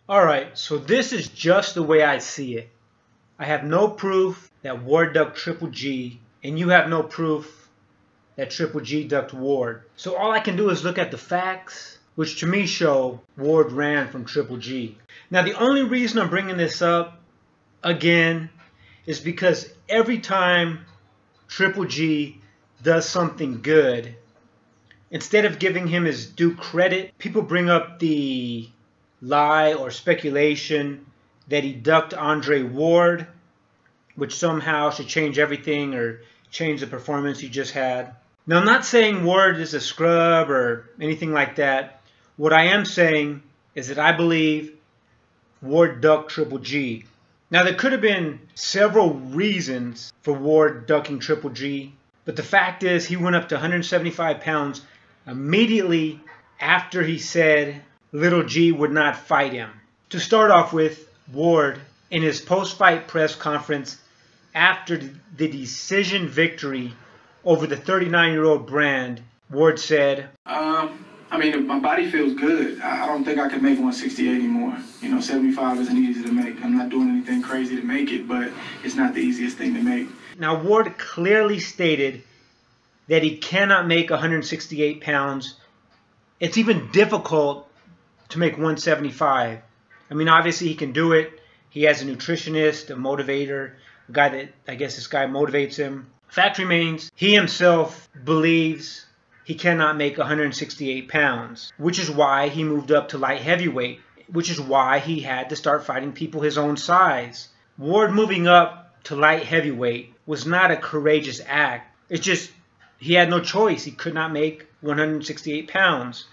Alright, so this is just the way I see it. I have no proof that Ward ducked Triple G, and you have no proof that Triple G ducked Ward. So all I can do is look at the facts, which to me show Ward ran from Triple G. Now the only reason I'm bringing this up again is because every time Triple G does something good, instead of giving him his due credit, people bring up the lie or speculation that he ducked Andre Ward, which somehow should change everything or change the performance he just had. Now, I'm not saying Ward is a scrub or anything like that. What I am saying is that I believe Ward ducked Triple G. Now, there could have been several reasons for Ward ducking Triple G, but the fact is he went up to 175 pounds immediately after he said Little G would not fight him. To start off with, Ward, in his post-fight press conference after the decision victory over the 39-year-old Brand, Ward said, I mean, my body feels good. I don't think I could make 168 anymore. 75 isn't easy to make. I'm not doing anything crazy to make it, but it's not the easiest thing to make. Now, Ward clearly stated that he cannot make 168 pounds. It's even difficult to make 175. I mean, obviously he can do it. He has a nutritionist, a motivator, a guy that, I guess this guy motivates him. Fact remains, he himself believes he cannot make 168 pounds, which is why he moved up to light heavyweight, which is why he had to start fighting people his own size. Ward moving up to light heavyweight was not a courageous act. It's just he had no choice. He could not make 168 pounds.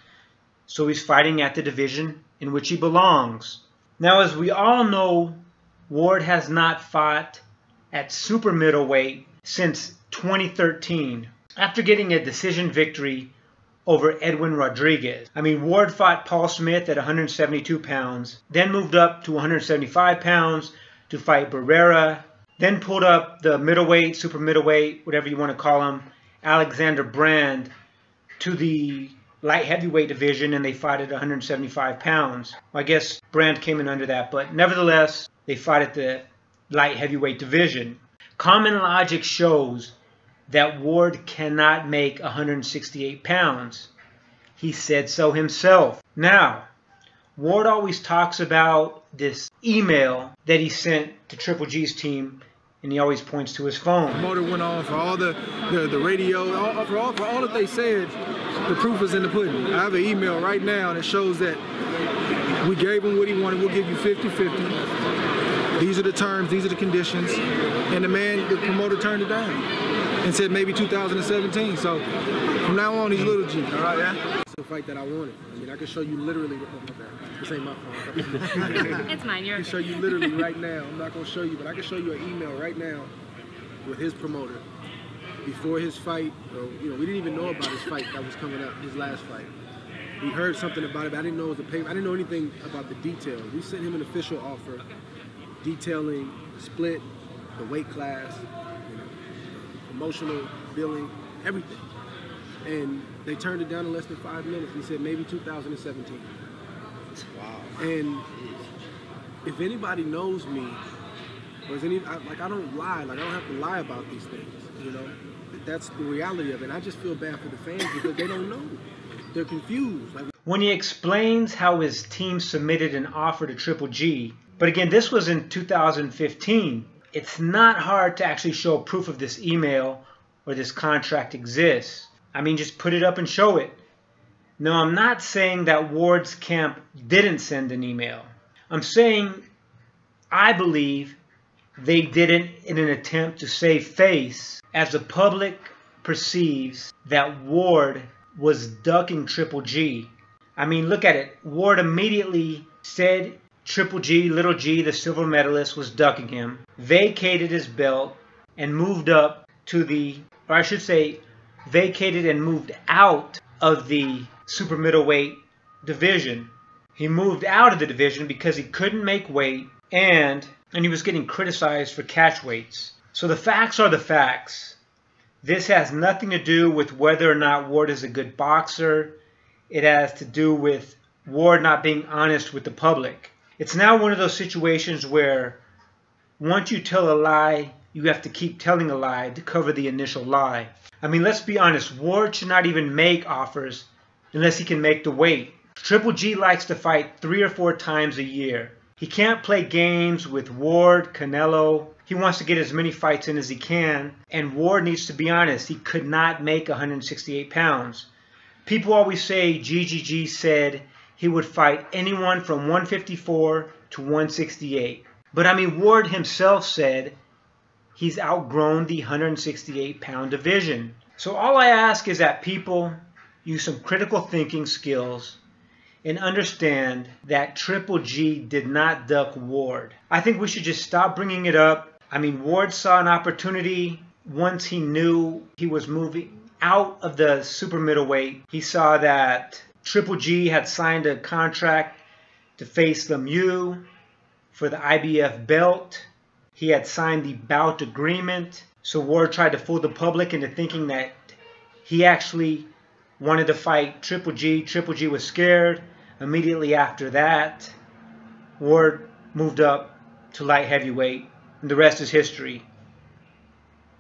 So he's fighting at the division in which he belongs. Now, as we all know, Ward has not fought at super middleweight since 2013, after getting a decision victory over Edwin Rodriguez. I mean, Ward fought Paul Smith at 172 pounds, then moved up to 175 pounds to fight Barrera, then pulled up the middleweight, super middleweight, whatever you want to call him, Alexander Brand, to the light heavyweight division, and they fought at 175 pounds. Well, I guess Brand came in under that, but nevertheless, they fought at the light heavyweight division. Common logic shows that Ward cannot make 168 pounds. He said so himself. Now, Ward always talks about this email that he sent to Triple G's team, and he always points to his phone. The motor went on for all the radio, for all that they said. The proof is in the pudding. I have an email right now that shows that we gave him what he wanted. We'll give you 50-50. These are the terms, these are the conditions. And the promoter turned it down and said maybe 2017. So from now on, he's Little G. All right, yeah? It's the fight that I wanted. I mean, I can show you literally. This ain't my phone. It's mine. I can show you literally right now. I'm not going to show you, but I can show you an email right now with his promoter. Before his fight, we didn't even know about his fight that was coming up, his last fight. We heard something about it, but I didn't know it was a paper. I didn't know anything about the details. We sent him an official offer detailing the split, the weight class, promotional billing, everything. And they turned it down in less than 5 minutes. He said maybe 2017. Wow. And if anybody knows me, or is I don't lie. Like, I don't have to lie about these things, That's the reality of it. And I just feel bad for the fans because they don't know. They're confused. When he explains how his team submitted an offer to Triple G, but again, this was in 2015, it's not hard to actually show proof of this email or this contract exists. I mean, just put it up and show it. No, I'm not saying that Ward's camp didn't send an email. I'm saying I believe they did it in an attempt to save face, as the public perceives that Ward was ducking Triple G. I mean, look at it. Ward immediately said Triple G, Little G, the silver medalist, was ducking him, vacated his belt, and moved up to or I should say, vacated and moved out of the super middleweight division. He moved out of the division because he couldn't make weight, and he was getting criticized for catch weights. So the facts are the facts. This has nothing to do with whether or not Ward is a good boxer. It has to do with Ward not being honest with the public. It's now one of those situations where once you tell a lie, you have to keep telling a lie to cover the initial lie. I mean, let's be honest, Ward should not even make offers unless he can make the weight. Triple G likes to fight 3 or 4 times a year. He can't play games with Ward, Canelo. He wants to get as many fights in as he can. And Ward needs to be honest, he could not make 168 pounds. People always say GGG said he would fight anyone from 154 to 168. But I mean, Ward himself said he's outgrown the 168 pound division. So all I ask is that people use some critical thinking skills and understand that Triple G did not duck Ward. I think we should just stop bringing it up. I mean, Ward saw an opportunity once he knew he was moving out of the super middleweight. He saw that Triple G had signed a contract to face Lemieux for the IBF belt. He had signed the bout agreement. So Ward tried to fool the public into thinking that he actually wanted to fight Triple G. Triple G was scared. Immediately after that, Ward moved up to light heavyweight, and the rest is history.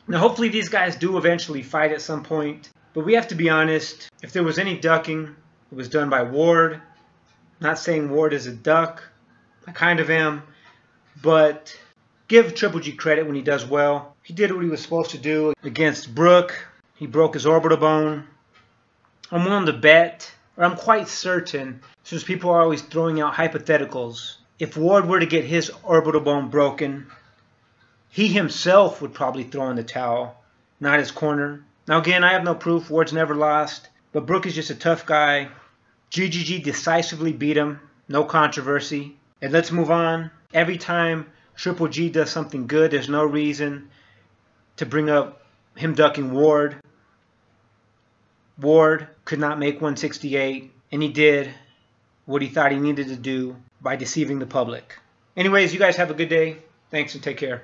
Now, hopefully these guys do eventually fight at some point, but we have to be honest. If there was any ducking, it was done by Ward. Not saying Ward is a duck. I kind of am, but give Triple G credit when he does well. He did what he was supposed to do against Brook. He broke his orbital bone. I'm willing to bet, or I'm quite certain, since people are always throwing out hypotheticals, if Ward were to get his orbital bone broken, he himself would probably throw in the towel, not his corner. Now again, I have no proof. Ward's never lost, but Brook is just a tough guy. GGG decisively beat him, no controversy. And let's move on. Every time Triple G does something good, there's no reason to bring up him ducking Ward. Ward could not make 168, and he did what he thought he needed to do by deceiving the public. Anyways, you guys have a good day. Thanks and take care.